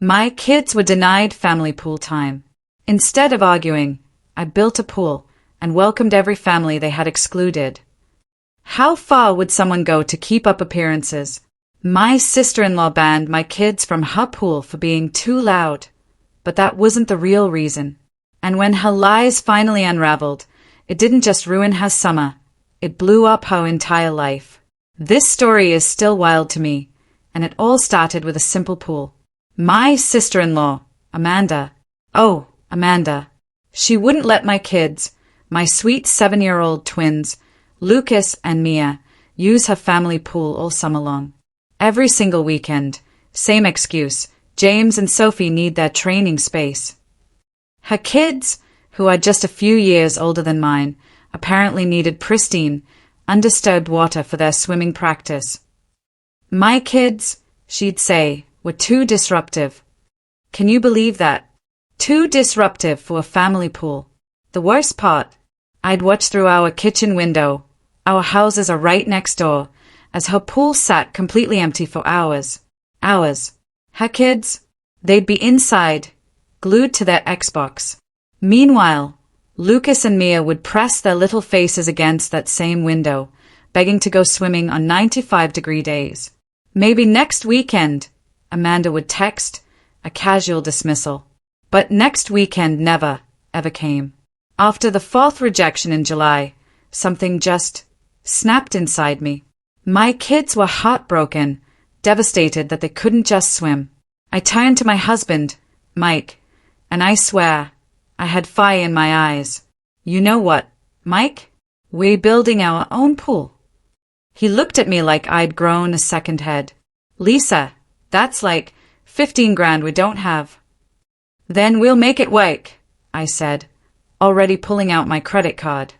My kids were denied family pool time. Instead of arguing, I built a pool and welcomed every family they had excluded. How far would someone go to keep up appearances? My sister-in-law banned my kids from her pool for being too loud. But that wasn't the real reason. And when her lies finally unraveled, it didn't just ruin her summer, it blew up her entire life. This story is still wild to me, and it all started with a simple pool. My sister-in-law, Amanda. Oh, Amanda. She wouldn't let my kids, my sweet 7-year-old twins, Lucas and Mia, use her family pool all summer long. Every single weekend, same excuse, James and Sophie need their training space. Her kids, who are just a few years older than mine, apparently needed pristine, undisturbed water for their swimming practice. My kids, she'd say, were too disruptive. Can you believe that? Too disruptive for a family pool. The worst part, I'd watch through our kitchen window. Our houses are right next door, as her pool sat completely empty for hours. Hours. Her kids, they'd be inside, glued to their Xbox. Meanwhile, Lucas and Mia would press their little faces against that same window, begging to go swimming on 95-degree days. Maybe next weekend, Amanda would text, a casual dismissal. But next weekend never, ever came. After the 4th rejection in July, something just snapped inside me. My kids were heartbroken, devastated that they couldn't just swim. I turned to my husband, Mike, and I swear, I had fire in my eyes. You know what, Mike? We're building our own pool. He looked at me like I'd grown a second head. Lisa, that's like 15 grand we don't have. Then we'll make it work, I said, already pulling out my credit card.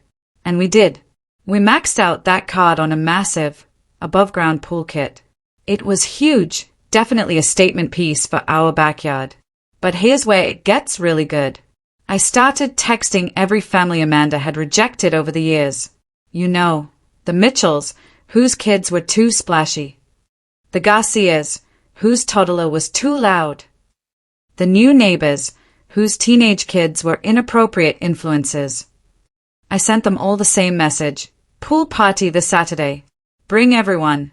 And we did. We maxed out that card on a massive, above-ground pool kit. It was huge, definitely a statement piece for our backyard. But here's where it gets really good. I started texting every family Amanda had rejected over the years. You know, the Mitchells, whose kids were too splashy. The Garcias, whose toddler was too loud. The new neighbors, whose teenage kids were inappropriate influences. I sent them all the same message. Pool party this Saturday. Bring everyone.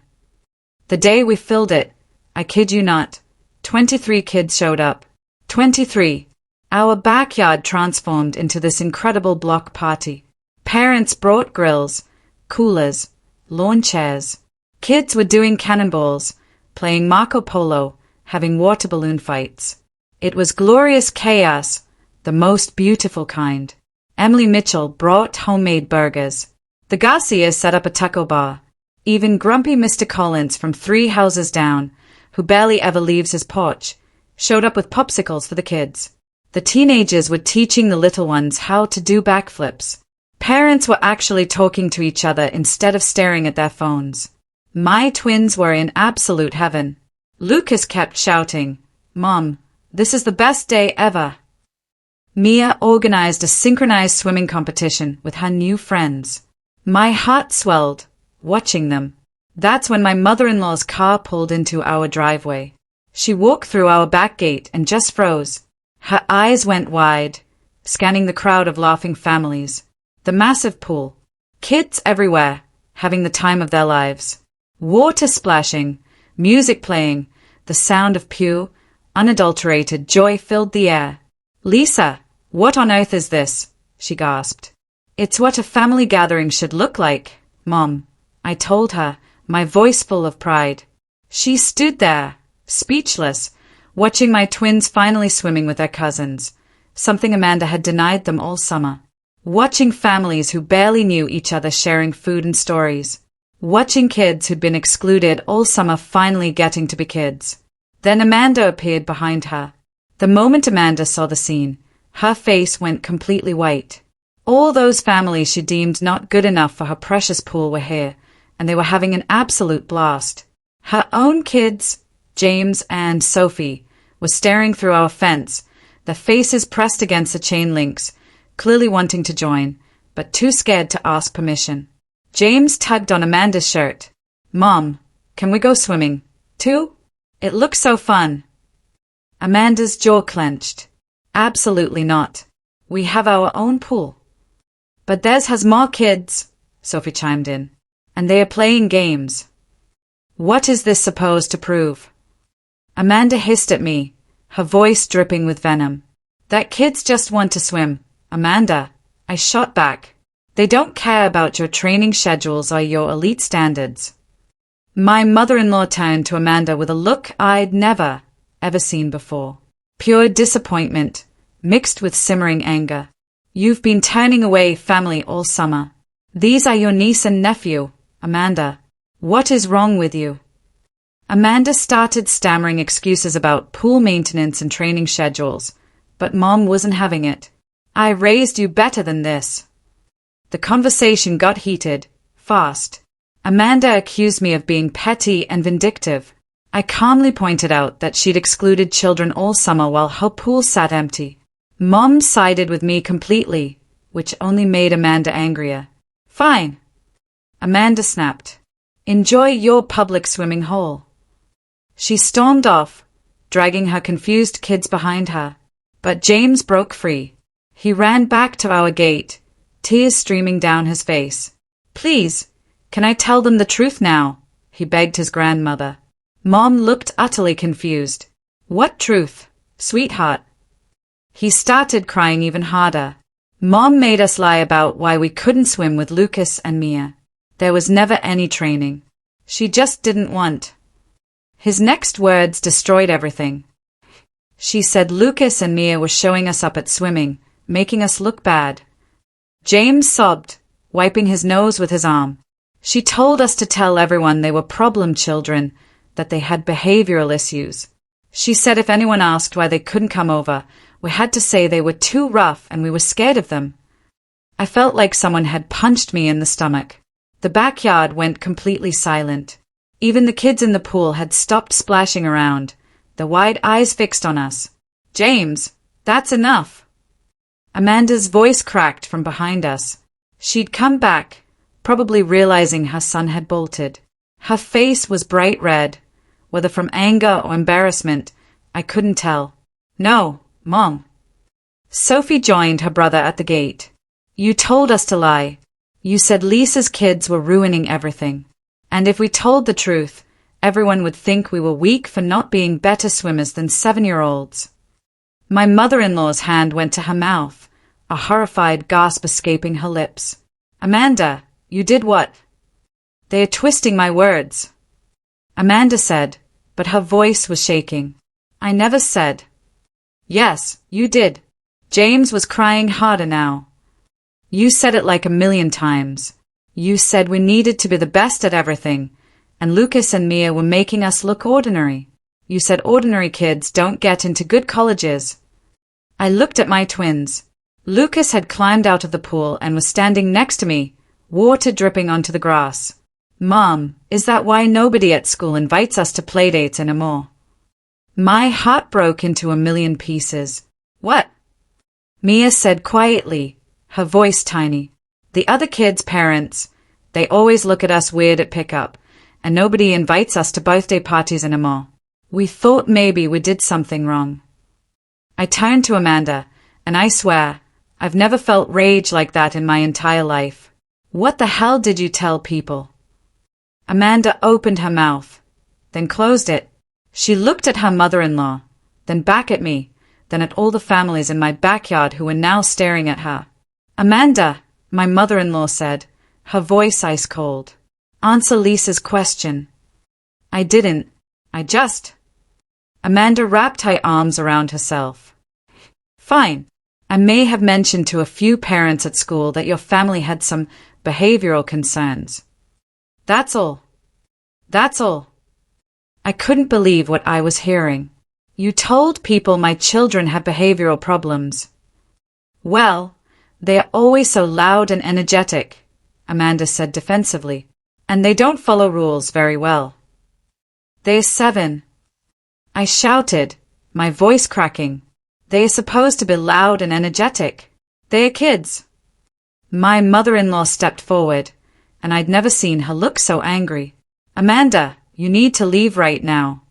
The day we filled it, I kid you not, 23 kids showed up. 23. Our backyard transformed into this incredible block party. Parents brought grills, coolers, lawn chairs. Kids were doing cannonballs, playing Marco Polo, having water balloon fights. It was glorious chaos, the most beautiful kind. Emily Mitchell brought homemade burgers. The Garcias set up a taco bar. Even grumpy Mr. Collins from 3 houses down, who barely ever leaves his porch, showed up with popsicles for the kids. The teenagers were teaching the little ones how to do backflips. Parents were actually talking to each other instead of staring at their phones. My twins were in absolute heaven. Lucas kept shouting, "Mom, this is the best day ever." Mia organized a synchronized swimming competition with her new friends. My heart swelled, watching them. That's when my mother-in-law's car pulled into our driveway. She walked through our back gate and just froze. Her eyes went wide, scanning the crowd of laughing families. The massive pool. Kids everywhere, having the time of their lives. Water splashing, music playing, the sound of pure, unadulterated joy filled the air. "Lisa, what on earth is this?" she gasped. "It's what a family gathering should look like, Mom," I told her, my voice full of pride. She stood there, speechless, watching my twins finally swimming with their cousins, something Amanda had denied them all summer. Watching families who barely knew each other sharing food and stories. Watching kids who'd been excluded all summer finally getting to be kids. Then Amanda appeared behind her. The moment Amanda saw the scene, her face went completely white. All those families she deemed not good enough for her precious pool were here, and they were having an absolute blast. Her own kids, James and Sophie, were staring through our fence, their faces pressed against the chain links, clearly wanting to join, but too scared to ask permission. James tugged on Amanda's shirt. "Mom, can we go swimming, too? It looks so fun." Amanda's jaw clenched. Absolutely not. We have our own pool. But theirs has more kids, Sophie chimed in. And they are playing games. What is this supposed to prove? Amanda hissed at me, her voice dripping with venom. That kids just want to swim, Amanda, I shot back. They don't care about your training schedules or your elite standards. My mother-in-law turned to Amanda with a look I'd never, ever seen before. Pure disappointment, mixed with simmering anger. You've been turning away family all summer. These are your niece and nephew, Amanda. What is wrong with you? Amanda started stammering excuses about pool maintenance and training schedules, but Mom wasn't having it. I raised you better than this. The conversation got heated, fast. Amanda accused me of being petty and vindictive. I calmly pointed out that she'd excluded children all summer while her pool sat empty. Mom sided with me completely, which only made Amanda angrier. Fine. Amanda snapped. Enjoy your public swimming hole. She stormed off, dragging her confused kids behind her. But James broke free. He ran back to our gate, tears streaming down his face. Please, can I tell them the truth now? He begged his grandmother. Mom looked utterly confused. What truth, sweetheart? He started crying even harder. Mom made us lie about why we couldn't swim with Lucas and Mia. There was never any training. She just didn't want. His next words destroyed everything. She said Lucas and Mia were showing us up at swimming, making us look bad. James sobbed, wiping his nose with his arm. She told us to tell everyone they were problem children, that they had behavioral issues. She said if anyone asked why they couldn't come over, we had to say they were too rough and we were scared of them. I felt like someone had punched me in the stomach. The backyard went completely silent. Even the kids in the pool had stopped splashing around, their wide eyes fixed on us. James, that's enough. Amanda's voice cracked from behind us. She'd come back, probably realizing her son had bolted. Her face was bright red, whether from anger or embarrassment, I couldn't tell. No, Mom. Sophie joined her brother at the gate. You told us to lie. You said Lisa's kids were ruining everything. And if we told the truth, everyone would think we were weak for not being better swimmers than 7-year-olds. My mother-in-law's hand went to her mouth, a horrified gasp escaping her lips. Amanda, you did what? They are twisting my words. Amanda said, but her voice was shaking. I never said. Yes, you did. James was crying harder now. You said it like 1,000,000 times. You said we needed to be the best at everything, and Lucas and Mia were making us look ordinary. You said ordinary kids don't get into good colleges. I looked at my twins. Lucas had climbed out of the pool and was standing next to me, water dripping onto the grass. Mom, is that why nobody at school invites us to playdates anymore? My heart broke into 1,000,000 pieces. What? Mia said quietly, her voice tiny. The other kids' parents, they always look at us weird at pickup, and nobody invites us to birthday parties anymore. We thought maybe we did something wrong. I turned to Amanda, and I swear, I've never felt rage like that in my entire life. What the hell did you tell people? Amanda opened her mouth, then closed it. She looked at her mother-in-law, then back at me, then at all the families in my backyard who were now staring at her. Amanda, my mother-in-law said, her voice ice cold. Answer Lisa's question. I didn't. I just. Amanda wrapped her arms around herself. Fine. I may have mentioned to a few parents at school that your family had some behavioral concerns. That's all. That's all. I couldn't believe what I was hearing. You told people my children had behavioral problems. Well, they are always so loud and energetic, Amanda said defensively, and they don't follow rules very well. They're 7. I shouted, my voice cracking. They are supposed to be loud and energetic. They are kids. My mother-in-law stepped forward, and I'd never seen her look so angry. Amanda, you need to leave right now.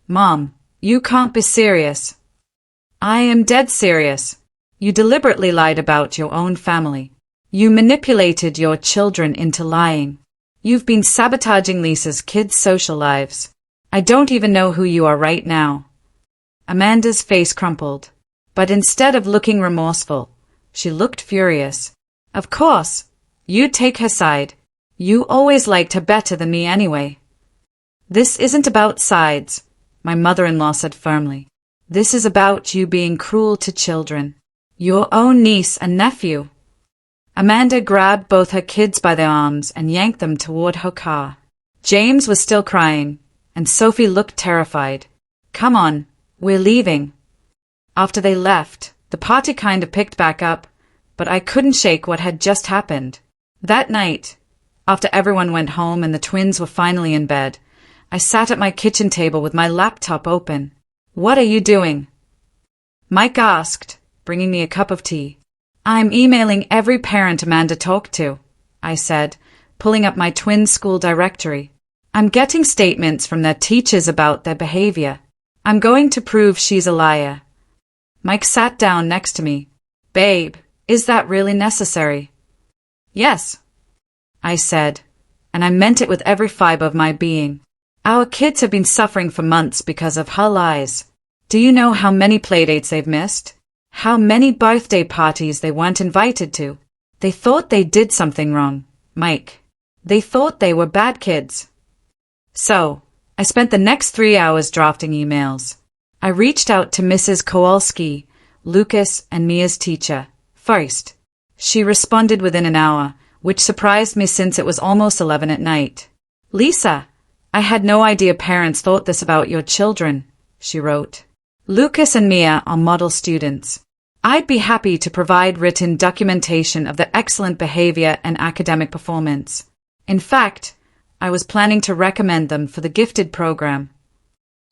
Mom, You can't be serious. I am dead serious. You deliberately lied about your own family. You manipulated your children into lying. You've been sabotaging Lisa's kids' social lives. I don't even know who you are right now. Amanda's face crumpled, but instead of looking remorseful, she looked furious. Of course, you'd take her side. You always liked her better than me anyway. This isn't about sides, my mother-in-law said firmly. This is about you being cruel to children. Your own niece and nephew. Amanda grabbed both her kids by their arms and yanked them toward her car. James was still crying, and Sophie looked terrified. Come on, we're leaving. After they left, the party kind of picked back up, but I couldn't shake what had just happened. That night, after everyone went home and the twins were finally in bed, I sat at my kitchen table with my laptop open. What are you doing? Mike asked, bringing me a cup of tea. I'm emailing every parent Amanda talked to, I said, pulling up my twins' school directory. I'm getting statements from their teachers about their behavior. I'm going to prove she's a liar. Mike sat down next to me. Babe, is that really necessary? Yes, I said, and I meant it with every fiber of my being. Our kids have been suffering for months because of her lies. Do you know how many playdates they've missed? How many birthday parties they weren't invited to? They thought they did something wrong, Mike. They thought they were bad kids. So, I spent the next 3 hours drafting emails. I reached out to Mrs. Kowalski, Lucas and Mia's teacher, first. She responded within an hour, which surprised me since it was almost 11 at night. Lisa, I had no idea parents thought this about your children, she wrote. Lucas and Mia are model students. I'd be happy to provide written documentation of their excellent behavior and academic performance. In fact, I was planning to recommend them for the gifted program.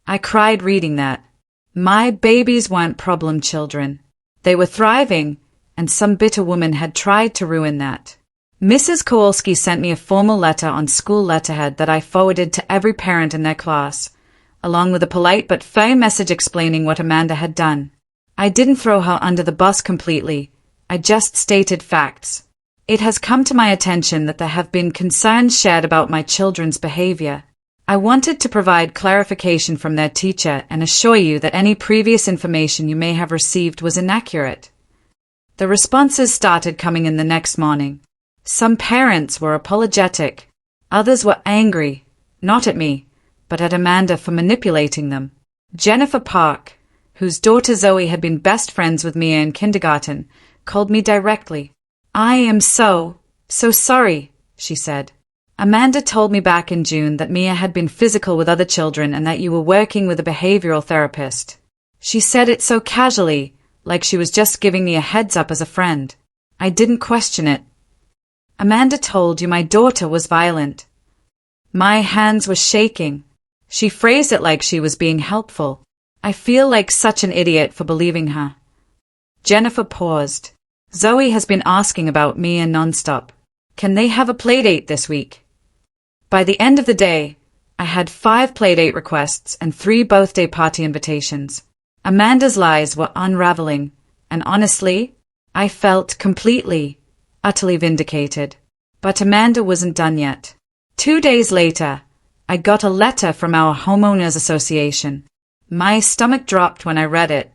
I cried reading that. My babies weren't problem children. They were thriving, and some bitter woman had tried to ruin that. Mrs. Kowalski sent me a formal letter on school letterhead that I forwarded to every parent in their class, along with a polite but firm message explaining what Amanda had done. I didn't throw her under the bus completely. I just stated facts. It has come to my attention that there have been concerns shared about my children's behavior. I wanted to provide clarification from their teacher and assure you that any previous information you may have received was inaccurate. The responses started coming in the next morning. Some parents were apologetic. Others were angry, not at me, but at Amanda for manipulating them. Jennifer Park, whose daughter Zoe had been best friends with Mia in kindergarten, called me directly. I am so sorry, she said. Amanda told me back in June that Mia had been physical with other children and that you were working with a behavioral therapist. She said it so casually, like she was just giving me a heads up as a friend. I didn't question it. Amanda told you my daughter was violent. My hands were shaking. She phrased it like she was being helpful. I feel like such an idiot for believing her. Jennifer paused. Zoe has been asking about Mia nonstop. Can they have a playdate this week? By the end of the day, I had 5 playdate requests and 3 birthday party invitations. Amanda's lies were unraveling, and honestly, I felt completely, utterly vindicated. But Amanda wasn't done yet. 2 days later, I got a letter from our homeowners association. My stomach dropped when I read it.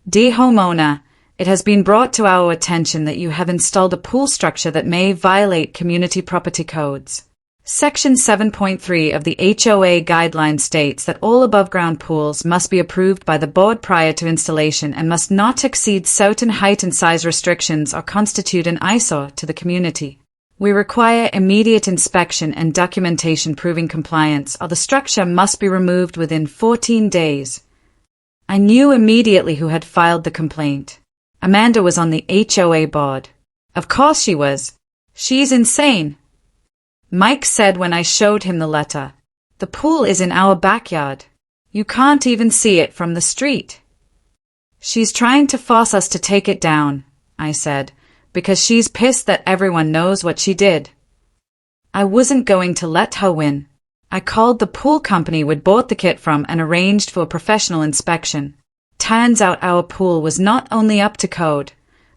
Dear homeowner, it has been brought to our attention that you have installed a pool structure that may violate community property codes. Section 7.3 of the HOA guideline states that all above-ground pools must be approved by the board prior to installation and must not exceed certain height and size restrictions or constitute an eyesore to the community. We require immediate inspection and documentation proving compliance, or the structure must be removed within 14 days. I knew immediately who had filed the complaint. Amanda was on the HOA board. Of course she was. She's insane. Mike said when I showed him the letter, "The pool is in our backyard. You can't even see it from the street." "She's trying to force us to take it down," I said, "because she's pissed that everyone knows what she did." I wasn't going to let her win. I called the pool company we'd bought the kit from and arranged for a professional inspection. Turns out our pool was not only up to code,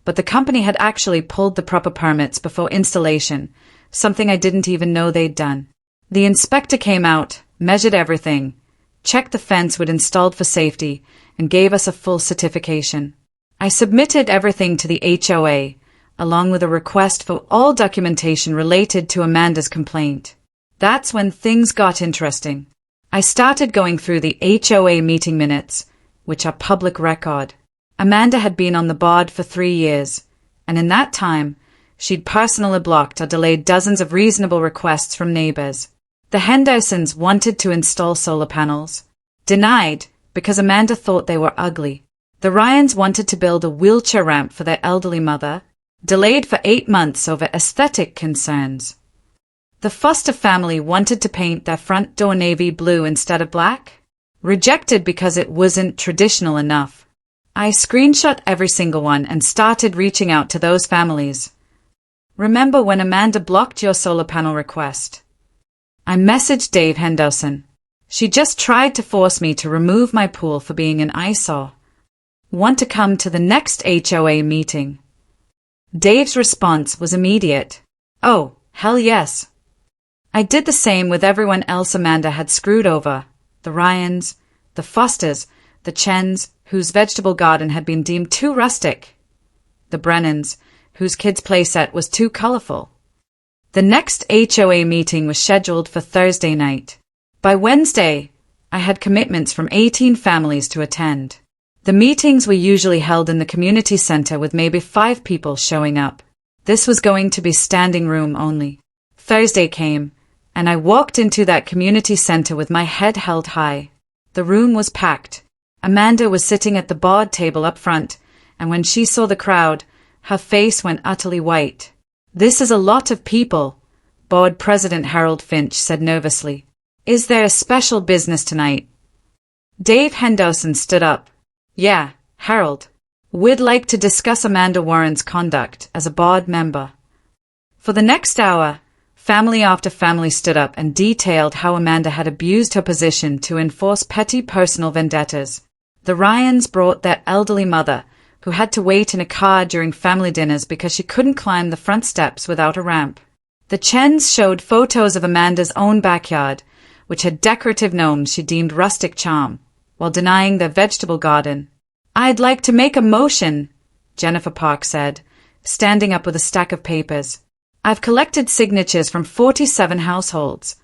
but the company had actually pulled the proper permits before installation, something I didn't even know they'd done. The inspector came out, measured everything, checked the fence we'd installed for safety, and gave us a full certification. I submitted everything to the HOA, along with a request for all documentation related to Amanda's complaint. That's when things got interesting. I started going through the HOA meeting minutes, which are public record. Amanda had been on the board for 3 years, and in that time, she'd personally blocked or delayed dozens of reasonable requests from neighbors. The Hendersons wanted to install solar panels. Denied, because Amanda thought they were ugly. The Ryans wanted to build a wheelchair ramp for their elderly mother. Delayed for 8 months over aesthetic concerns. The Foster family wanted to paint their front door navy blue instead of black. Rejected because it wasn't traditional enough. I screenshot every single one and started reaching out to those families. Remember when Amanda blocked your solar panel request? I messaged Dave Henderson. She just tried to force me to remove my pool for being an eyesore. Want to come to the next HOA meeting? Dave's response was immediate. Oh, hell yes. I did the same with everyone else Amanda had screwed over. The Ryans, the Fosters, the Chens, whose vegetable garden had been deemed too rustic. The Brennans, whose kids' playset was too colorful. The next HOA meeting was scheduled for Thursday night. By Wednesday, I had commitments from 18 families to attend. The meetings were usually held in the community center with maybe 5 people showing up. This was going to be standing room only. Thursday came, and I walked into that community center with my head held high. The room was packed. Amanda was sitting at the board table up front, and when she saw the crowd, her face went utterly white. This is a lot of people, board president Harold Finch said nervously. Is there a special business tonight? Dave Henderson stood up. Yeah, Harold. We'd like to discuss Amanda Warren's conduct as a board member. For the next hour, family after family stood up and detailed how Amanda had abused her position to enforce petty personal vendettas. The Ryans brought their elderly mother, who had to wait in a car during family dinners because she couldn't climb the front steps without a ramp. The Chens showed photos of Amanda's own backyard, which had decorative gnomes she deemed rustic charm, while denying their vegetable garden. I'd like to make a motion, Jennifer Park said, standing up with a stack of papers. I've collected signatures from 47 households.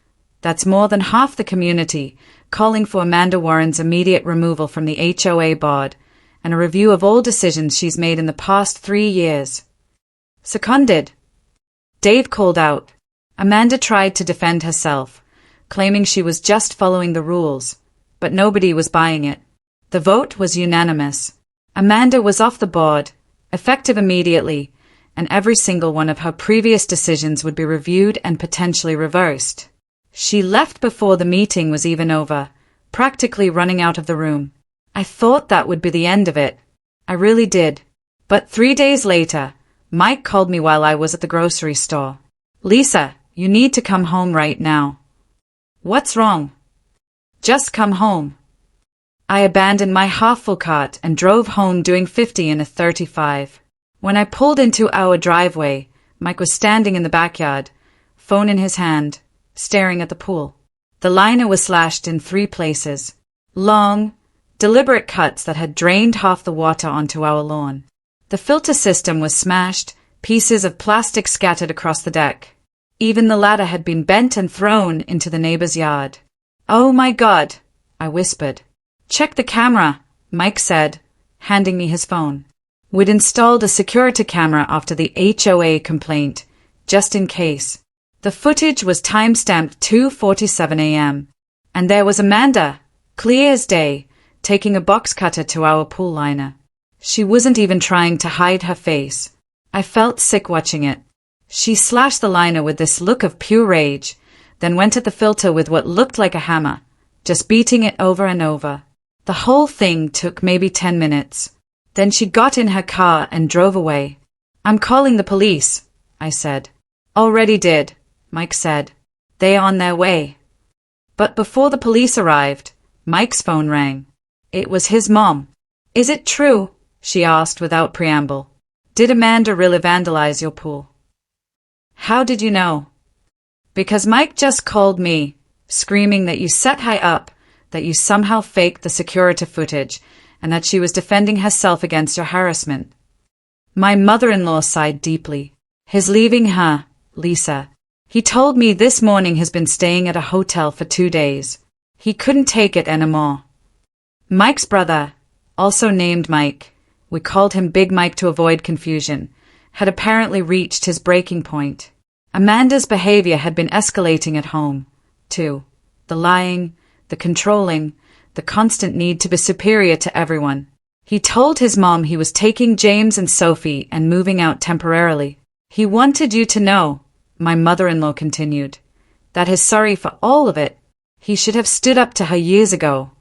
That's more than half the community, calling for Amanda Warren's immediate removal from the HOA board and a review of all decisions she's made in the past 3 years. Seconded. Dave called out. Amanda tried to defend herself, claiming she was just following the rules, but nobody was buying it. The vote was unanimous. Amanda was off the board, effective immediately, and every single one of her previous decisions would be reviewed and potentially reversed. She left before the meeting was even over, practically running out of the room. I thought that would be the end of it. I really did. But 3 days later, Mike called me while I was at the grocery store. Lisa, you need to come home right now. What's wrong? Just come home. I abandoned my half-full cart and drove home doing 50 in a 35. When I pulled into our driveway, Mike was standing in the backyard, phone in his hand, staring at the pool. The liner was slashed in 3 places. Long, deliberate cuts that had drained half the water onto our lawn. The filter system was smashed, pieces of plastic scattered across the deck. Even the ladder had been bent and thrown into the neighbor's yard. Oh my God, I whispered. Check the camera, Mike said, handing me his phone. We'd installed a security camera after the HOA complaint, just in case. The footage was time-stamped 2:47 a.m. And there was Amanda, clear as day, taking a box cutter to our pool liner. She wasn't even trying to hide her face. I felt sick watching it. She slashed the liner with this look of pure rage, then went at the filter with what looked like a hammer, just beating it over and over. The whole thing took maybe 10 minutes. Then she got in her car and drove away. I'm calling the police, I said. Already did, Mike said. They're on their way. But before the police arrived, Mike's phone rang. It was his mom. "Is it true?" she asked without preamble. "Did Amanda really vandalize your pool?" "How did you know?" "Because Mike just called me, screaming that you set her up, that you somehow faked the security footage, and that she was defending herself against your harassment." My mother-in-law sighed deeply. "He's leaving her, Lisa. He told me this morning he's been staying at a hotel for 2 days. He couldn't take it anymore." Mike's brother, also named Mike, we called him Big Mike to avoid confusion, had apparently reached his breaking point. Amanda's behavior had been escalating at home, too. The lying, the controlling, the constant need to be superior to everyone. He told his mom he was taking James and Sophie and moving out temporarily. "He wanted you to know," my mother-in-law continued, "that he's sorry for all of it. He should have stood up to her years ago."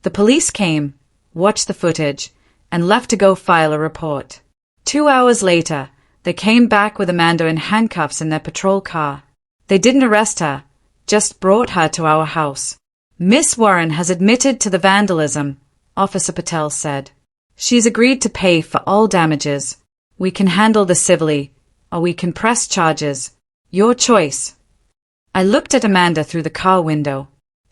The police came, watched the footage, and left to go file a report. 2 hours later, they came back with Amanda in handcuffs in their patrol car. They didn't arrest her, just brought her to our house. "Miss Warren has admitted to the vandalism," Officer Patel said. "She's agreed to pay for all damages. We can handle this civilly, or we can press charges. Your choice." I looked at Amanda through the car window.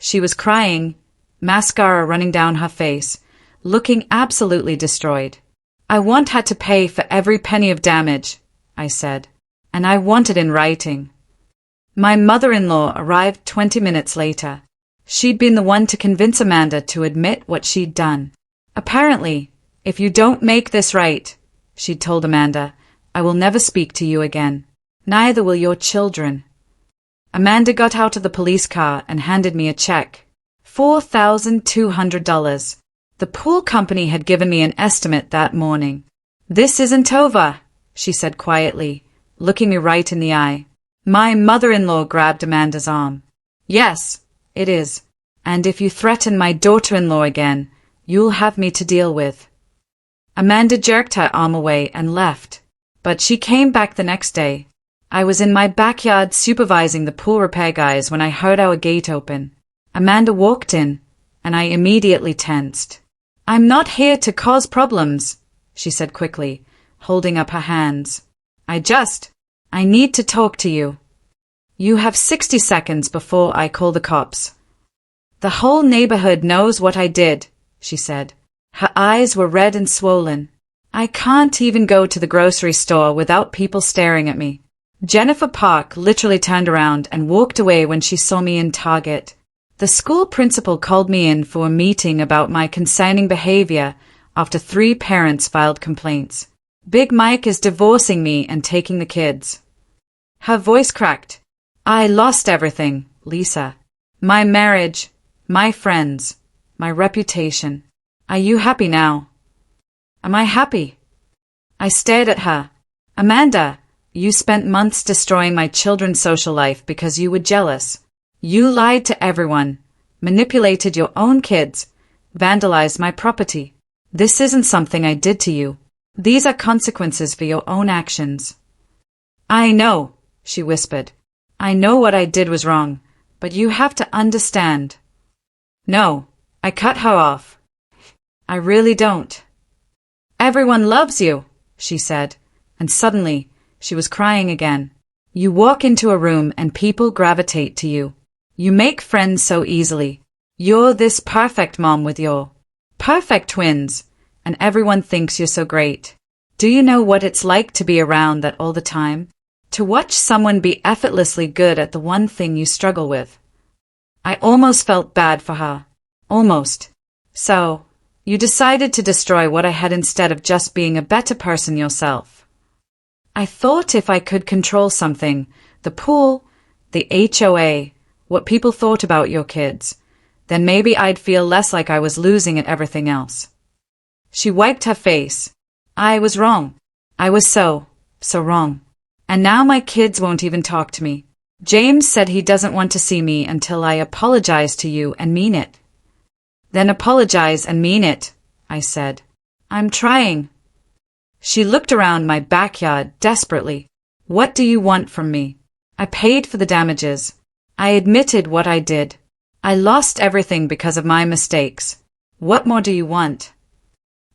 She was crying, mascara running down her face, looking absolutely destroyed. "I want her to pay for every penny of damage," I said, "and I want it in writing." My mother-in-law arrived 20 minutes later. She'd been the one to convince Amanda to admit what she'd done. "Apparently, if you don't make this right," she'd told Amanda, "I will never speak to you again. Neither will your children." Amanda got out of the police car and handed me a check. $4,200. The pool company had given me an estimate that morning. "This isn't over," she said quietly, looking me right in the eye. My mother-in-law grabbed Amanda's arm. "Yes, it is. And if you threaten my daughter-in-law again, you'll have me to deal with." Amanda jerked her arm away and left. But she came back the next day. I was in my backyard supervising the pool repair guys when I heard our gate open. Amanda walked in, and I immediately tensed. "I'm not here to cause problems," she said quickly, holding up her hands. I need to talk to you. You have 60 seconds before I call the cops." "The whole neighborhood knows what I did," she said. Her eyes were red and swollen. "I can't even go to the grocery store without people staring at me." Jennifer Park literally turned around and walked away when she saw me in Target. The school principal called me in for a meeting about my concerning behavior after 3 parents filed complaints. "Big Mike is divorcing me and taking the kids." Her voice cracked. "I lost everything, Lisa. My marriage, my friends, my reputation. Are you happy now?" "Am I happy?" I stared at her. "Amanda, you spent months destroying my children's social life because you were jealous. You lied to everyone, manipulated your own kids, vandalized my property. This isn't something I did to you. These are consequences for your own actions." "I know," she whispered. "I know what I did was wrong, but you have to understand." "No," I cut her off. "I really don't." "Everyone loves you," she said, and suddenly she was crying again. "You walk into a room and people gravitate to you. You make friends so easily. You're this perfect mom with your perfect twins, and everyone thinks you're so great. Do you know what it's like to be around that all the time? To watch someone be effortlessly good at the one thing you struggle with." I almost felt bad for her. Almost. "So, you decided to destroy what I had instead of just being a better person yourself." I thought if I could control something, the pool, the HOA, what people thought about your kids, then maybe I'd feel less like I was losing at everything else. She wiped her face. "I was wrong. I was so wrong. And now my kids won't even talk to me. James said he doesn't want to see me until I apologize to you and mean it." "Then apologize and mean it," I said. "I'm trying." She looked around my backyard desperately. "What do you want from me?" I paid for the damages. I admitted what I did. I lost everything because of my mistakes. What more do you want?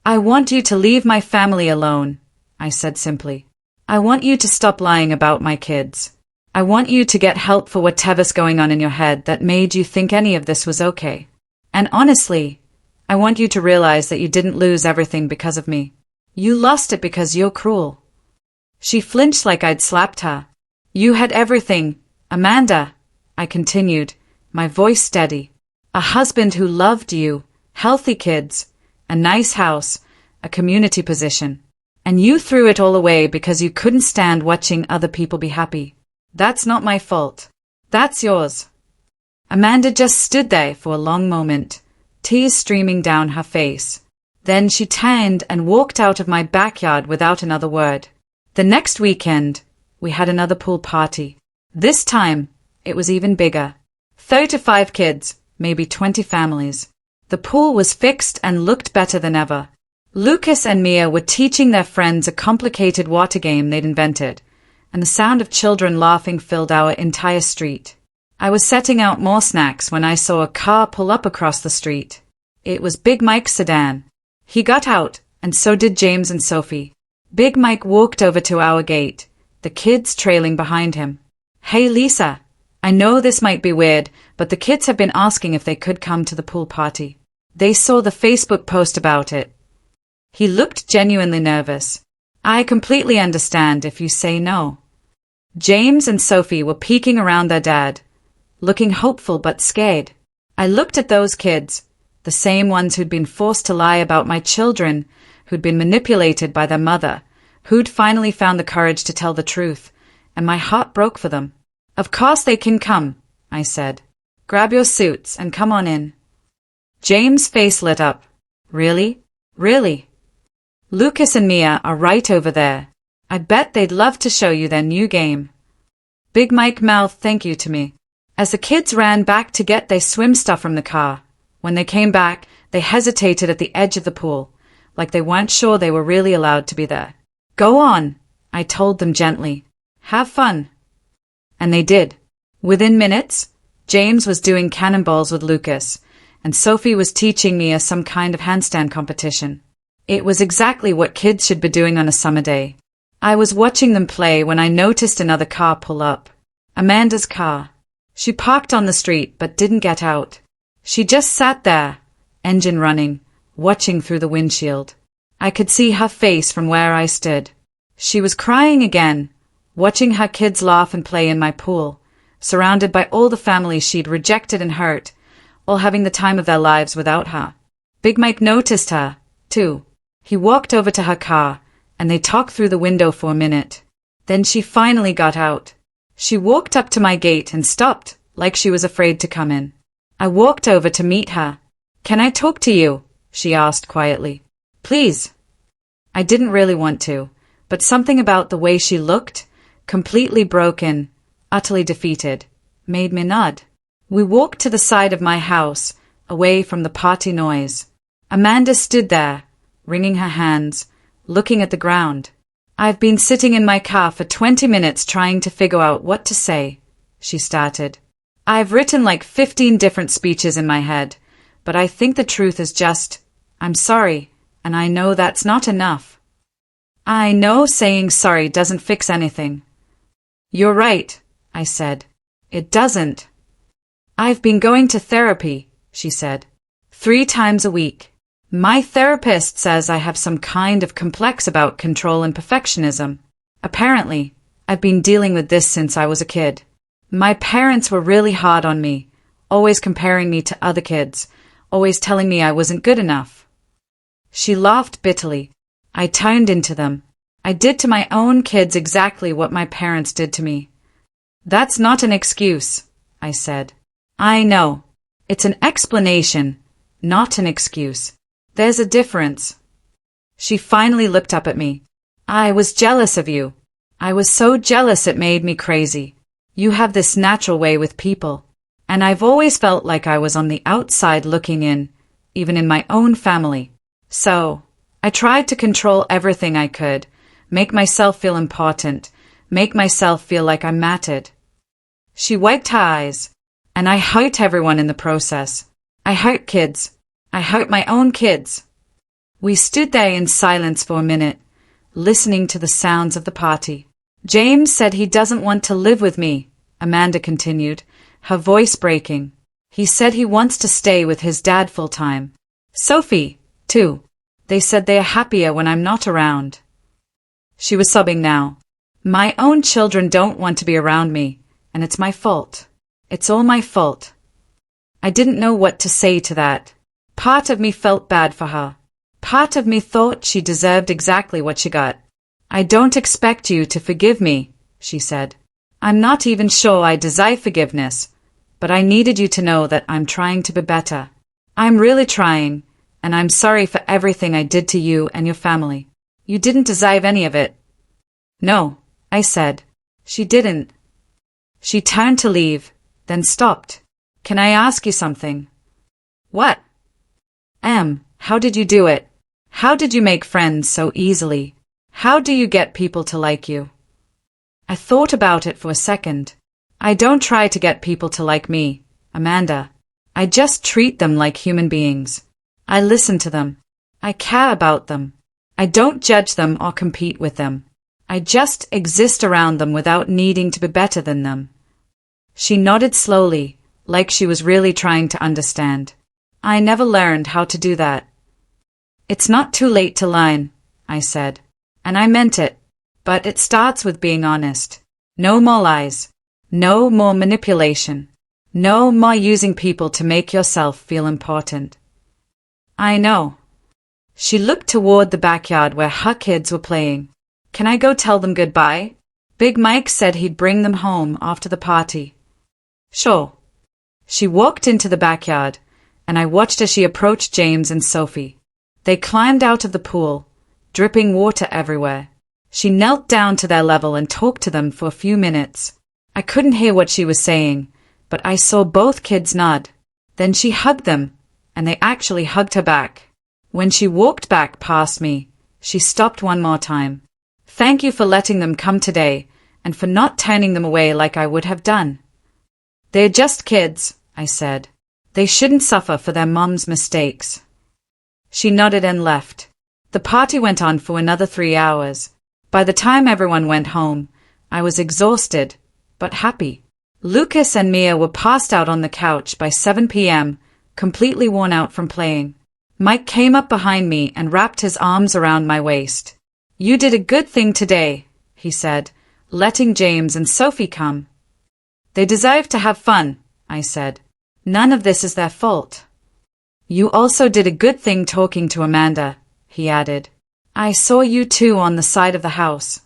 I want you to leave my family alone, I said simply. I want you to stop lying about my kids. I want you to get help for whatever's going on in your head that made you think any of this was okay. And honestly, I want you to realize that you didn't lose everything because of me. You lost it because you're cruel. She flinched like I'd slapped her. You had everything, Amanda, I continued, my voice steady. A husband who loved you, healthy kids, a nice house, a community position. And you threw it all away because you couldn't stand watching other people be happy. That's not my fault. That's yours. Amanda just stood there for a long moment, tears streaming down her face. Then she turned and walked out of my backyard without another word. The next weekend, we had another pool party. This time, it was even bigger. 35 kids, maybe 20 families. The pool was fixed and looked better than ever. Lucas and Mia were teaching their friends a complicated water game they'd invented, and the sound of children laughing filled our entire street. I was setting out more snacks when I saw a car pull up across the street. It was Big Mike's sedan. He got out, and so did James and Sophie. Big Mike walked over to our gate, the kids trailing behind him. Hey Lisa, I know this might be weird, but the kids have been asking if they could come to the pool party. They saw the Facebook post about it. He looked genuinely nervous. I completely understand if you say no. James and Sophie were peeking around their dad, looking hopeful but scared. I looked at those kids, the same ones who'd been forced to lie about my children, who'd been manipulated by their mother, who'd finally found the courage to tell the truth, and my heart broke for them. Of course they can come, I said. Grab your suits and come on in. James' face lit up. Really? Really? Lucas and Mia are right over there. I bet they'd love to show you their new game. Big Mike mouthed thank you to me. As the kids ran back to get their swim stuff from the car, when they came back, they hesitated at the edge of the pool, like they weren't sure they were really allowed to be there. Go on, I told them gently. Have fun. And they did. Within minutes, James was doing cannonballs with Lucas, and Sophie was teaching Mia some kind of handstand competition. It was exactly what kids should be doing on a summer day. I was watching them play when I noticed another car pull up. Amanda's car. She parked on the street but didn't get out. She just sat there, engine running, watching through the windshield. I could see her face from where I stood. She was crying again, watching her kids laugh and play in my pool, surrounded by all the families she'd rejected and hurt, all having the time of their lives without her. Big Mike noticed her, too. He walked over to her car, and they talked through the window for a minute. Then she finally got out. She walked up to my gate and stopped, like she was afraid to come in. I walked over to meet her. Can I talk to you? She asked quietly. Please. I didn't really want to, but something about the way she looked, completely broken, utterly defeated, made me nod. We walked to the side of my house, away from the party noise. Amanda stood there, wringing her hands, looking at the ground. I've been sitting in my car for 20 minutes trying to figure out what to say, she started. I've written like 15 different speeches in my head, but I think the truth is just, I'm sorry, and I know that's not enough. I know saying sorry doesn't fix anything. You're right, I said. It doesn't. I've been going to therapy, she said. 3 times a week. My therapist says I have some kind of complex about control and perfectionism. Apparently, I've been dealing with this since I was a kid. My parents were really hard on me, always comparing me to other kids, always telling me I wasn't good enough. She laughed bitterly. I turned into them. I did to my own kids exactly what my parents did to me. That's not an excuse, I said. I know. It's an explanation, not an excuse. There's a difference. She finally looked up at me. I was jealous of you. I was so jealous it made me crazy. You have this natural way with people, and I've always felt like I was on the outside looking in, even in my own family. So, I tried to control everything I could, make myself feel important, make myself feel like I mattered. She wiped her eyes. And I hurt everyone in the process. I hurt kids. I hurt my own kids. We stood there in silence for a minute, listening to the sounds of the party. James said he doesn't want to live with me, Amanda continued, her voice breaking. He said he wants to stay with his dad full-time. Sophie, too. They said they are happier when I'm not around. She was sobbing now. My own children don't want to be around me, and it's my fault. It's all my fault. I didn't know what to say to that. Part of me felt bad for her. Part of me thought she deserved exactly what she got. I don't expect you to forgive me, she said. I'm not even sure I deserve forgiveness, but I needed you to know that I'm trying to be better. I'm really trying, and I'm sorry for everything I did to you and your family. You didn't deserve any of it. No, I said. She didn't. She turned to leave, then stopped. Can I ask you something? What? How did you do it? How did you make friends so easily? How do you get people to like you? I thought about it for a second. I don't try to get people to like me, Amanda. I just treat them like human beings. I listen to them. I care about them. I don't judge them or compete with them. I just exist around them without needing to be better than them. She nodded slowly, like she was really trying to understand. I never learned how to do that. It's not too late to learn, I said. And I meant it. But it starts with being honest. No more lies. No more manipulation. No more using people to make yourself feel important. I know. She looked toward the backyard where her kids were playing. Can I go tell them goodbye? Big Mike said he'd bring them home after the party. Sure. She walked into the backyard, and I watched as she approached James and Sophie. They climbed out of the pool, dripping water everywhere. She knelt down to their level and talked to them for a few minutes. I couldn't hear what she was saying, but I saw both kids nod. Then she hugged them, and they actually hugged her back. When she walked back past me, she stopped one more time. Thank you for letting them come today, and for not turning them away like I would have done. They're just kids, I said. They shouldn't suffer for their mom's mistakes. She nodded and left. The party went on for another 3 hours. By the time everyone went home, I was exhausted, but happy. Lucas and Mia were passed out on the couch by 7 p.m., completely worn out from playing. Mike came up behind me and wrapped his arms around my waist. You did a good thing today, he said, letting James and Sophie come. They deserve to have fun, I said. None of this is their fault. You also did a good thing talking to Amanda, he added. I saw you two on the side of the house.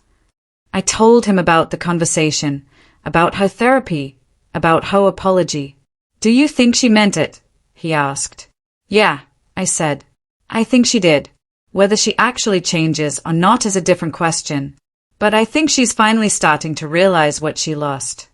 I told him about the conversation, about her therapy, about her apology. Do you think she meant it? He asked. Yeah, I said. I think she did. Whether she actually changes or not is a different question. But I think she's finally starting to realize what she lost.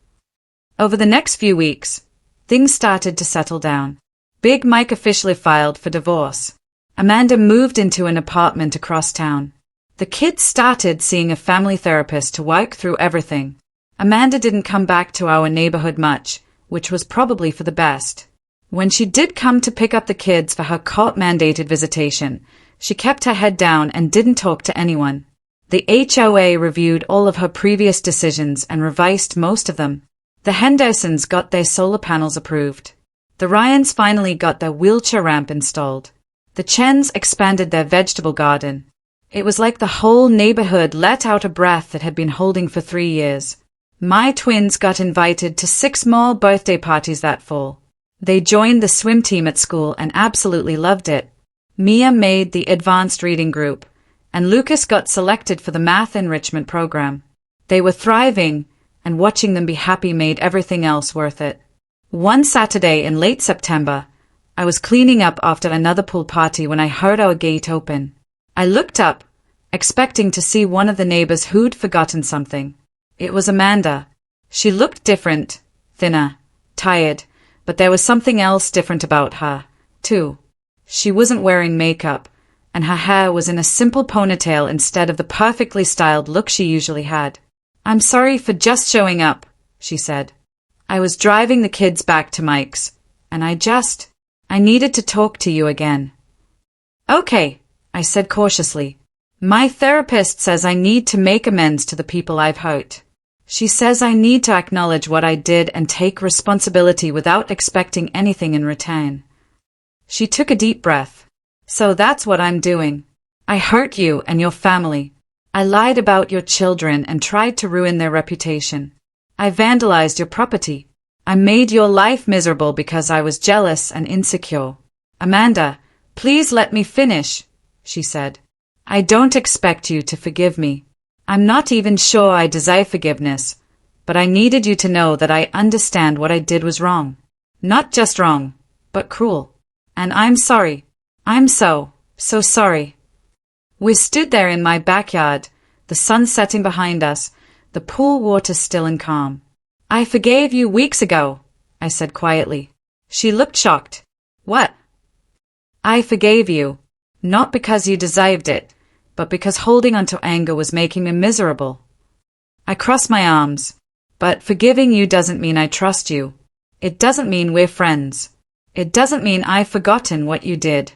Over the next few weeks, things started to settle down. Big Mike officially filed for divorce. Amanda moved into an apartment across town. The kids started seeing a family therapist to work through everything. Amanda didn't come back to our neighborhood much, which was probably for the best. When she did come to pick up the kids for her court-mandated visitation, she kept her head down and didn't talk to anyone. The HOA reviewed all of her previous decisions and revised most of them. The Hendersons got their solar panels approved. The Ryans finally got their wheelchair ramp installed. The Chens expanded their vegetable garden. It was like the whole neighborhood let out a breath that had been holding for 3 years. My twins got invited to 6 more birthday parties that fall. They joined the swim team at school and absolutely loved it. Mia made the advanced reading group, and Lucas got selected for the math enrichment program. They were thriving, and watching them be happy made everything else worth it. One Saturday in late September, I was cleaning up after another pool party when I heard our gate open. I looked up, expecting to see one of the neighbors who'd forgotten something. It was Amanda. She looked different, thinner, tired, but there was something else different about her, too. She wasn't wearing makeup, and her hair was in a simple ponytail instead of the perfectly styled look she usually had. I'm sorry for just showing up, she said. I was driving the kids back to Mike's, and I needed to talk to you again. Okay, I said cautiously. My therapist says I need to make amends to the people I've hurt. She says I need to acknowledge what I did and take responsibility without expecting anything in return. She took a deep breath. So that's what I'm doing. I hurt you and your family. I lied about your children and tried to ruin their reputation. I vandalized your property. I made your life miserable because I was jealous and insecure. Amanda, please let me finish, she said. I don't expect you to forgive me. I'm not even sure I deserve forgiveness, but I needed you to know that I understand what I did was wrong. Not just wrong, but cruel. And I'm sorry. I'm so sorry. We stood there in my backyard, the sun setting behind us, the pool water still and calm. I forgave you weeks ago, I said quietly. She looked shocked. What? I forgave you, not because you deserved it, but because holding on to anger was making me miserable. I crossed my arms. But forgiving you doesn't mean I trust you. It doesn't mean we're friends. It doesn't mean I've forgotten what you did.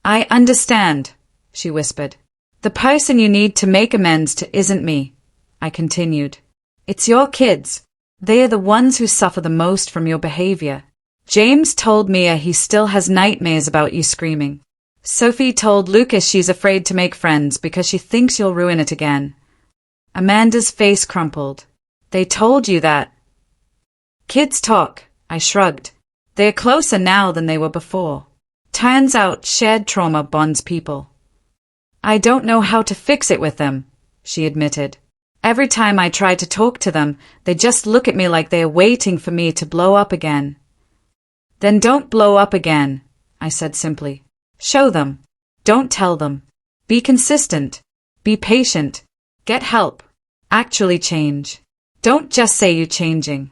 I understand, she whispered. The person you need to make amends to isn't me, I continued. It's your kids. They are the ones who suffer the most from your behavior. James told Mia he still has nightmares about you screaming. Sophie told Lucas she's afraid to make friends because she thinks you'll ruin it again. Amanda's face crumpled. They told you that. Kids talk, I shrugged. They're closer now than they were before. Turns out shared trauma bonds people. I don't know how to fix it with them, she admitted. Every time I try to talk to them, they just look at me like they're waiting for me to blow up again. Then don't blow up again, I said simply. Show them. Don't tell them. Be consistent. Be patient. Get help. Actually change. Don't just say you're changing.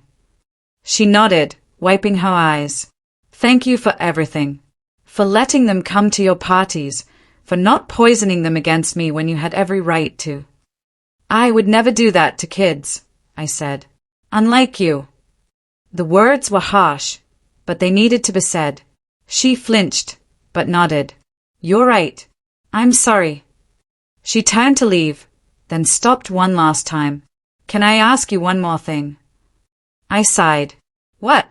She nodded, wiping her eyes. Thank you for everything. For letting them come to your parties, for not poisoning them against me when you had every right to. I would never do that to kids, I said. Unlike you. The words were harsh, but they needed to be said. She flinched, but nodded. You're right. I'm sorry. She turned to leave, then stopped one last time. Can I ask you one more thing? I sighed. What?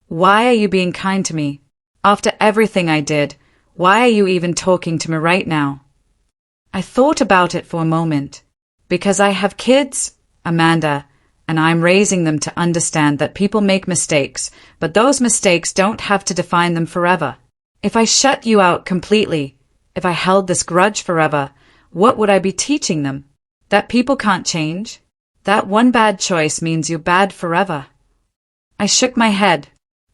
Why are you being kind to me? After everything I did, why are you even talking to me right now? I thought about it for a moment. Because I have kids, Amanda, and I'm raising them to understand that people make mistakes, but those mistakes don't have to define them forever. If I shut you out completely, if I held this grudge forever, what would I be teaching them? That people can't change? That one bad choice means you're bad forever. I shook my head.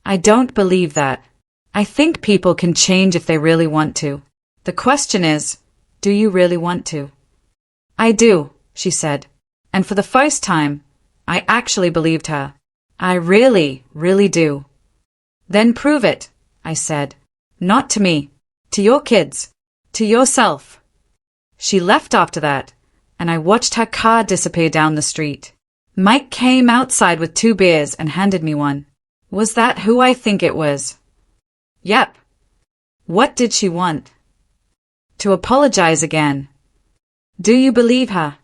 I don't believe that. I think people can change if they really want to. The question is, do you really want to? I do, she said. And for the first time, I actually believed her. I really, really do. Then prove it, I said. Not to me. To your kids. To yourself. She left after that, and I watched her car disappear down the street. Mike came outside with 2 beers and handed me one. Was that who I think it was? Yep. What did she want? To apologize again. Do you believe her?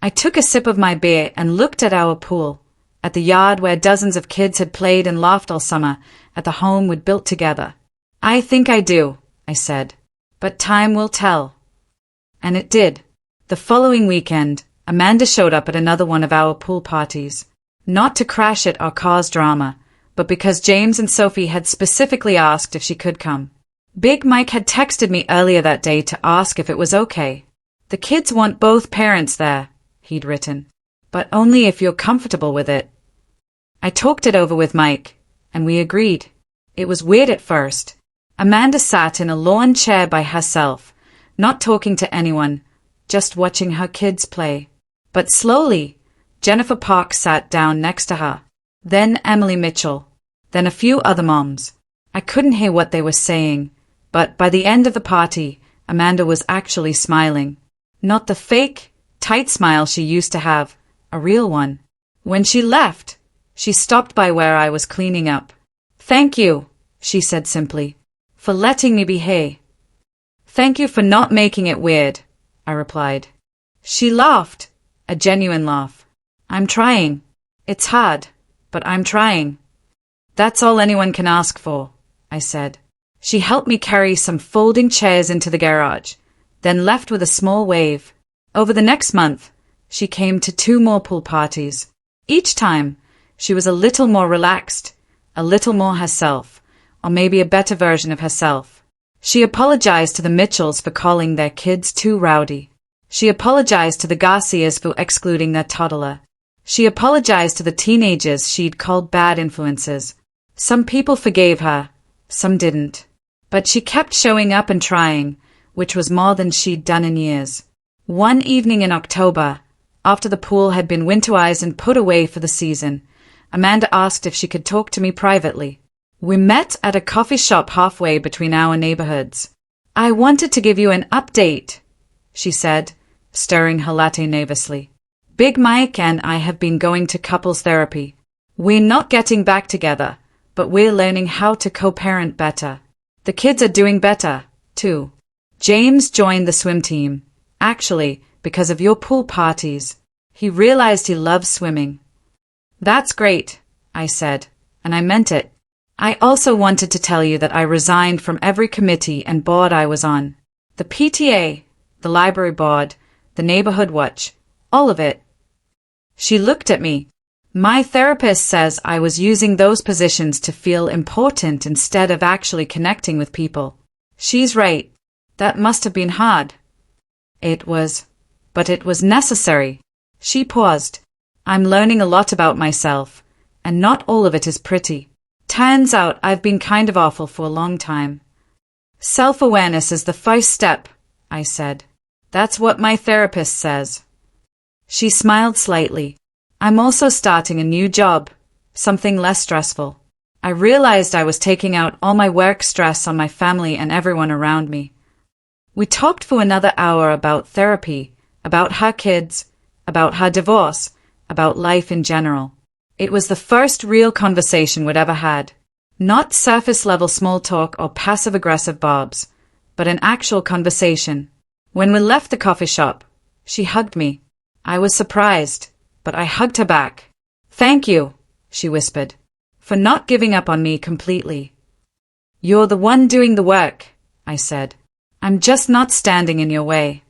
I took a sip of my beer and looked at our pool, at the yard where dozens of kids had played and laughed all summer, at the home we'd built together. I think I do, I said. But time will tell. And it did. The following weekend, Amanda showed up at another one of our pool parties. Not to crash it or cause drama, but because James and Sophie had specifically asked if she could come. Big Mike had texted me earlier that day to ask if it was okay. The kids want both parents there, he'd written. But only if you're comfortable with it. I talked it over with Mike, and we agreed. It was weird at first. Amanda sat in a lawn chair by herself, not talking to anyone, just watching her kids play. But slowly, Jennifer Park sat down next to her. Then Emily Mitchell. Then a few other moms. I couldn't hear what they were saying, but by the end of the party, Amanda was actually smiling. Not the fake, tight smile she used to have, a real one. When she left, She stopped by where I was cleaning up. "Thank you," she said simply, "for letting me be here." "Thank you for not making it weird," I replied. She laughed, a genuine laugh. "I'm trying. It's hard, but I'm trying." "That's all anyone can ask for," I said. She helped me carry some folding chairs into the garage, then left with a small wave. Over the next month, she came to 2 more pool parties. Each time, she was a little more relaxed, a little more herself, or maybe a better version of herself. She apologized to the Mitchells for calling their kids too rowdy. She apologized to the Garcias for excluding their toddler. She apologized to the teenagers she'd called bad influences. Some people forgave her, some didn't. But she kept showing up and trying, which was more than she'd done in years. One evening in October, after the pool had been winterized and put away for the season, Amanda asked if she could talk to me privately. We met at a coffee shop halfway between our neighborhoods. "I wanted to give you an update," she said, stirring her latte nervously. "Big Mike and I have been going to couples therapy. We're not getting back together, but we're learning how to co-parent better. The kids are doing better, too. James joined the swim team, actually, because of your pool parties. He realized he loves swimming." "That's great," I said, and I meant it. "I also wanted to tell you that I resigned from every committee and board I was on. The PTA, the library board, the neighborhood watch, all of it." She looked at me. "My therapist says I was using those positions to feel important instead of actually connecting with people. She's right. That must have been hard." "It was. But it was necessary." She paused. "I'm learning a lot about myself, and not all of it is pretty. Turns out I've been kind of awful for a long time." "Self-awareness is the first step," I said. "That's what my therapist says." She smiled slightly. "I'm also starting a new job, something less stressful. I realized I was taking out all my work stress on my family and everyone around me." We talked for another hour about therapy, about her kids, about her divorce, about life in general. It was the first real conversation we'd ever had. Not surface-level small talk or passive-aggressive barbs, but an actual conversation. When we left the coffee shop, she hugged me. I was surprised, but I hugged her back. "Thank you," she whispered, "for not giving up on me completely." "You're the one doing the work," I said. "I'm just not standing in your way."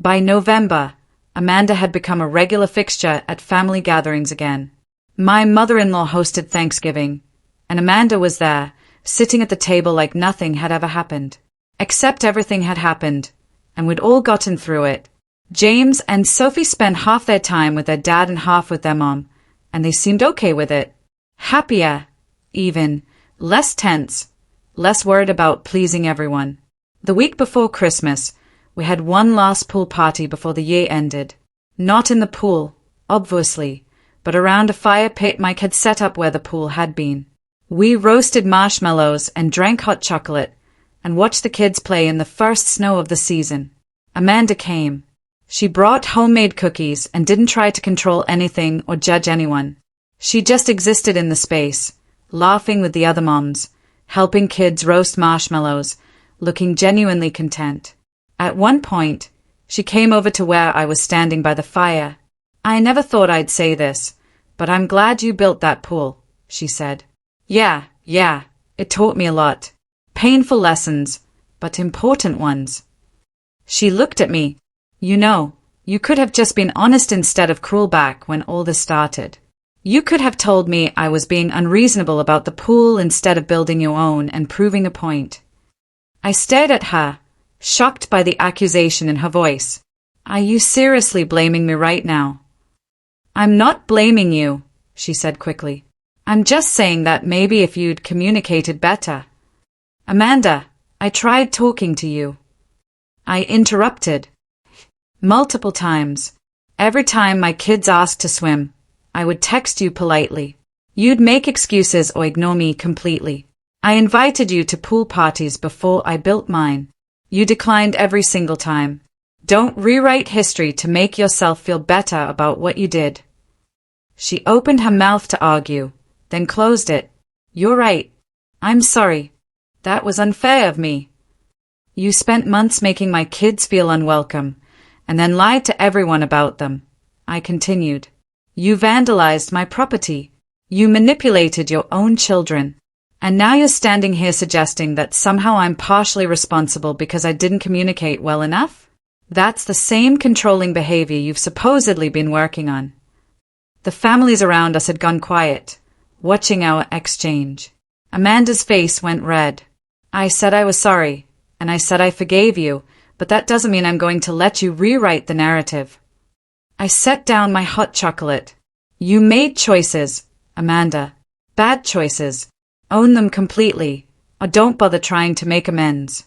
By November, Amanda had become a regular fixture at family gatherings again. My mother-in-law hosted Thanksgiving, and Amanda was there, sitting at the table like nothing had ever happened. Except everything had happened, and we'd all gotten through it. James and Sophie spent half their time with their dad and half with their mom, and they seemed okay with it. Happier, even, less tense, less worried about pleasing everyone. The week before Christmas, we had one last pool party before the year ended. Not in the pool, obviously, but around a fire pit Mike had set up where the pool had been. We roasted marshmallows and drank hot chocolate, and watched the kids play in the first snow of the season. Amanda came. She brought homemade cookies and didn't try to control anything or judge anyone. She just existed in the space, laughing with the other moms, helping kids roast marshmallows, looking genuinely content. At one point, she came over to where I was standing by the fire. "I never thought I'd say this, but I'm glad you built that pool," she said. Yeah, it taught me a lot. Painful lessons, but important ones." She looked at me. "You know, you could have just been honest instead of cruel back when all this started. You could have told me I was being unreasonable about the pool instead of building your own and proving a point." I stared at her, shocked by the accusation in her voice. "Are you seriously blaming me right now?" "I'm not blaming you," she said quickly. "I'm just saying that maybe if you'd communicated better." "Amanda, I tried talking to you." I interrupted. "Multiple times. Every time my kids asked to swim, I would text you politely. You'd make excuses or ignore me completely. I invited you to pool parties before I built mine. You declined every single time. Don't rewrite history to make yourself feel better about what you did." She opened her mouth to argue, then closed it. You're right. I'm sorry. That was unfair of me. You spent months making my kids feel unwelcome, and then lied to everyone about them. I continued. You vandalized my property. You manipulated your own children. And now you're standing here suggesting that somehow I'm partially responsible because I didn't communicate well enough? That's the same controlling behavior you've supposedly been working on. The families around us had gone quiet, watching our exchange. Amanda's face went red. I said I was sorry, and I said I forgave you, but that doesn't mean I'm going to let you rewrite the narrative. I set down my hot chocolate. You made choices, Amanda. Bad choices. Own them completely, or don't bother trying to make amends.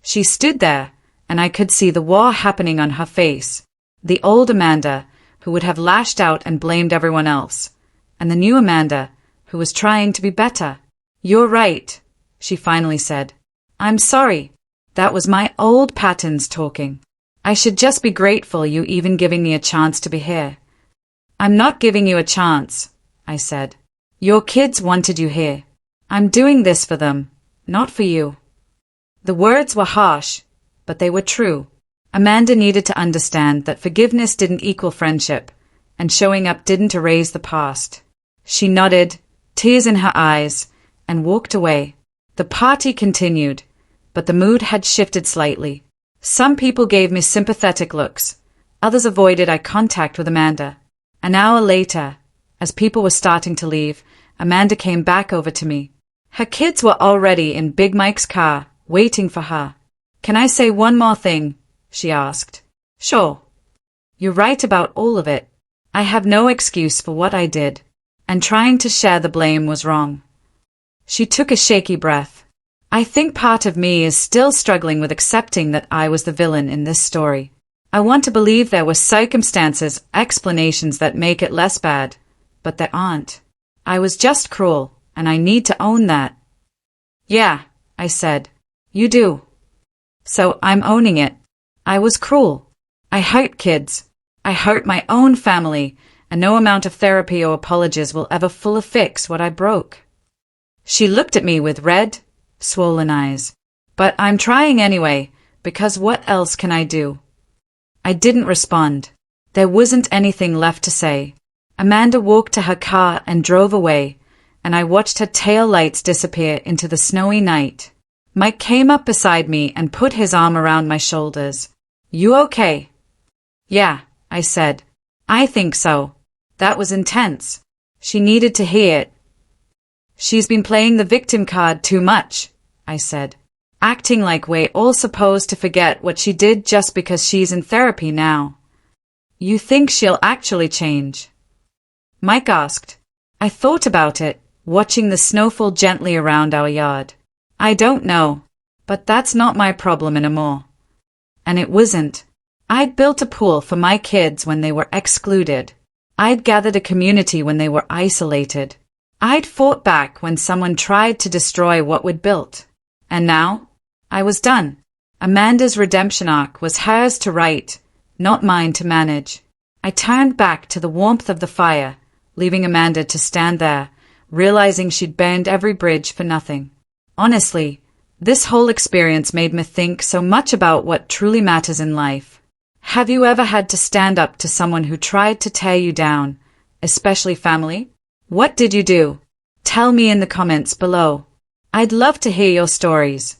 She stood there, and I could see the war happening on her face. The old Amanda, who would have lashed out and blamed everyone else, and the new Amanda, who was trying to be better. You're right, she finally said. I'm sorry. That was my old patterns talking. I should just be grateful you even giving me a chance to be here. I'm not giving you a chance, I said. Your kids wanted you here. I'm doing this for them, not for you. The words were harsh, but they were true. Amanda needed to understand that forgiveness didn't equal friendship, and showing up didn't erase the past. She nodded, tears in her eyes, and walked away. The party continued, but the mood had shifted slightly. Some people gave me sympathetic looks. Others avoided eye contact with Amanda. An hour later, as people were starting to leave, Amanda came back over to me. Her kids were already in Big Mike's car, waiting for her. Can I say one more thing? She asked. Sure. You're right about all of it. I have no excuse for what I did, and trying to share the blame was wrong. She took a shaky breath. I think part of me is still struggling with accepting that I was the villain in this story. I want to believe there were circumstances, explanations that make it less bad, but there aren't. I was just cruel, and I need to own that. Yeah, I said. You do. So I'm owning it. I was cruel. I hurt kids. I hurt my own family, and no amount of therapy or apologies will ever fully fix what I broke. She looked at me with red, swollen eyes. But I'm trying anyway, because what else can I do? I didn't respond. There wasn't anything left to say. Amanda walked to her car and drove away, and I watched her tail lights disappear into the snowy night. Mike came up beside me and put his arm around my shoulders. You okay? Yeah, I said. I think so. That was intense. She needed to hear it. She's been playing the victim card too much, I said. Acting like we're all supposed to forget what she did just because she's in therapy now. You think she'll actually change? Mike asked. I thought about it, watching the snow fall gently around our yard. I don't know, but that's not my problem anymore. And it wasn't. I'd built a pool for my kids when they were excluded. I'd gathered a community when they were isolated. I'd fought back when someone tried to destroy what we'd built. And now, I was done. Amanda's redemption arc was hers to write, not mine to manage. I turned back to the warmth of the fire, leaving Amanda to stand there, realizing she'd burned every bridge for nothing. Honestly, this whole experience made me think so much about what truly matters in life. Have you ever had to stand up to someone who tried to tear you down, especially family? What did you do? Tell me in the comments below. I'd love to hear your stories.